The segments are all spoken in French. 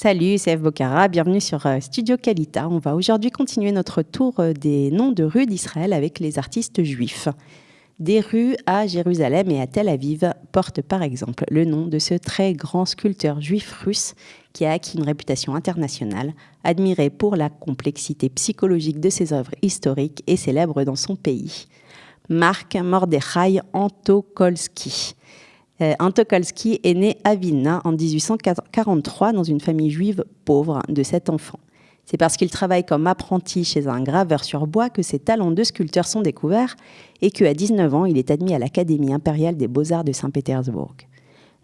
Salut, c'est Eve Bocara, bienvenue sur Studio Kalita. On va aujourd'hui continuer notre tour des noms de rues d'Israël avec les artistes juifs. Des rues à Jérusalem et à Tel Aviv portent par exemple le nom de ce très grand sculpteur juif russe qui a acquis une réputation internationale, admiré pour la complexité psychologique de ses œuvres historiques et célèbre dans son pays. Marc Mordechai Antokolski. Antokolski est né à Vilna en 1843 dans une famille juive pauvre de 7 enfants. C'est parce qu'il travaille comme apprenti chez un graveur sur bois que ses talents de sculpteur sont découverts et qu'à 19 ans, il est admis à l'Académie impériale des beaux-arts de Saint-Pétersbourg.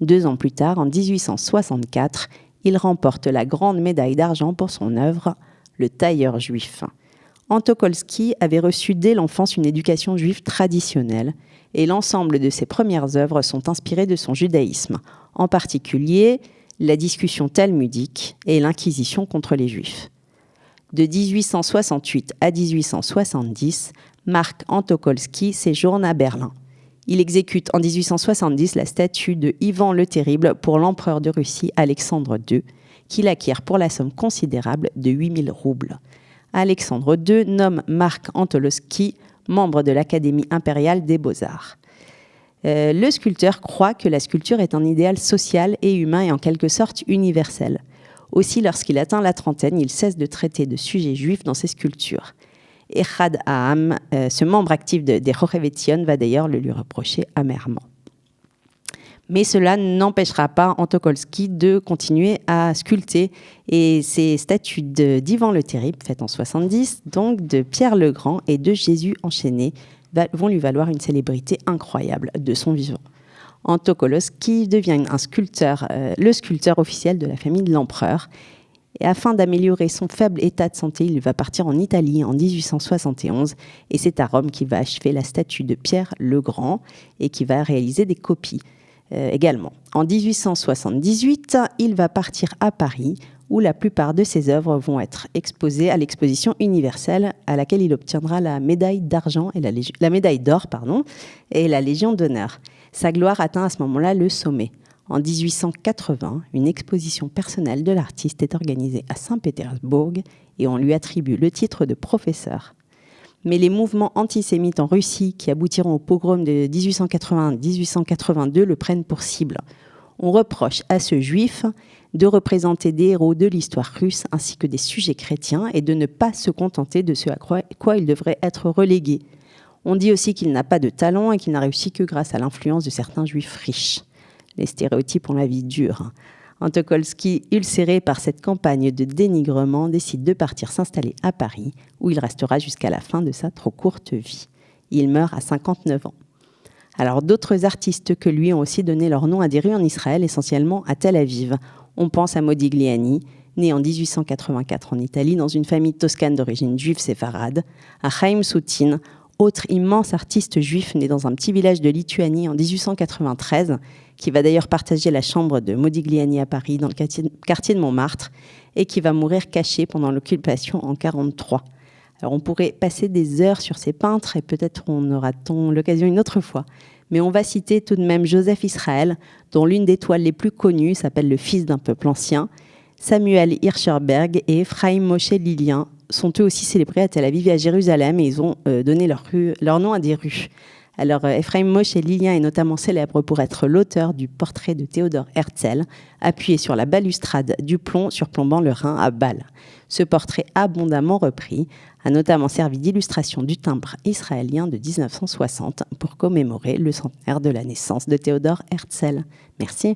2 ans plus tard, en 1864, il remporte la grande médaille d'argent pour son œuvre « Le tailleur juif ». Antokolski avait reçu dès l'enfance une éducation juive traditionnelle et l'ensemble de ses premières œuvres sont inspirées de son judaïsme, en particulier la discussion talmudique et l'inquisition contre les juifs. De 1868 à 1870, Marc Antokolski séjourne à Berlin. Il exécute en 1870 la statue de Ivan le Terrible pour l'empereur de Russie Alexandre II, qu'il acquiert pour la somme considérable de 8000 roubles. Alexandre II nomme Marc Antokolski membre de l'Académie impériale des beaux-arts. Le sculpteur croit que la sculpture est un idéal social et humain et en quelque sorte universel. Aussi, lorsqu'il atteint la trentaine, il cesse de traiter de sujets juifs dans ses sculptures. Echad Ha'am, ce membre actif des Rochevetzion, va d'ailleurs le lui reprocher amèrement. Mais cela n'empêchera pas Antokolski de continuer à sculpter. Et ces statues d'Ivan le Terrible, faites en 70, donc de Pierre le Grand et de Jésus enchaîné, vont lui valoir une célébrité incroyable de son vivant. Antokolski devient le sculpteur officiel de la famille de l'empereur. Et afin d'améliorer son faible état de santé, il va partir en Italie en 1871. Et c'est à Rome qu'il va achever la statue de Pierre le Grand et qui va réaliser des copies. Également. En 1878, il va partir à Paris, où la plupart de ses œuvres vont être exposées à l'exposition universelle, à laquelle il obtiendra la médaille d'argent et la médaille d'or, et la Légion d'honneur. Sa gloire atteint à ce moment-là le sommet. En 1880, une exposition personnelle de l'artiste est organisée à Saint-Pétersbourg et on lui attribue le titre de professeur. Mais les mouvements antisémites en Russie, qui aboutiront au pogrom de 1881-1882, le prennent pour cible. On reproche à ce juif de représenter des héros de l'histoire russe ainsi que des sujets chrétiens et de ne pas se contenter de ce à quoi il devrait être relégué. On dit aussi qu'il n'a pas de talent et qu'il n'a réussi que grâce à l'influence de certains juifs riches. Les stéréotypes ont la vie dure. Antokolski, ulcéré par cette campagne de dénigrement, décide de partir s'installer à Paris, où il restera jusqu'à la fin de sa trop courte vie. Il meurt à 59 ans. Alors d'autres artistes que lui ont aussi donné leur nom à des rues en Israël, essentiellement à Tel Aviv. On pense à Modigliani, né en 1884 en Italie dans une famille toscane d'origine juive séfarade, à Chaim Soutine, autre immense artiste juif né dans un petit village de Lituanie en 1893, qui va d'ailleurs partager la chambre de Modigliani à Paris, dans le quartier de Montmartre, et qui va mourir caché pendant l'occupation en 1943. Alors on pourrait passer des heures sur ces peintres, et peut-être on aura-t-on l'occasion une autre fois. Mais on va citer tout de même Joseph Israël, dont l'une des toiles les plus connues s'appelle « Le fils d'un peuple ancien ». Samuel Hirschberg et Ephraim Moshe Lilien sont eux aussi célébrés à Tel Aviv et à Jérusalem, et ils ont donné leur nom à des rues. Alors, Ephraim Moshe Lilien est notamment célèbre pour être l'auteur du portrait de Théodore Herzl, appuyé sur la balustrade du plomb surplombant le Rhin à Bâle. Ce portrait abondamment repris a notamment servi d'illustration du timbre israélien de 1960 pour commémorer le centenaire de la naissance de Théodore Herzl. Merci.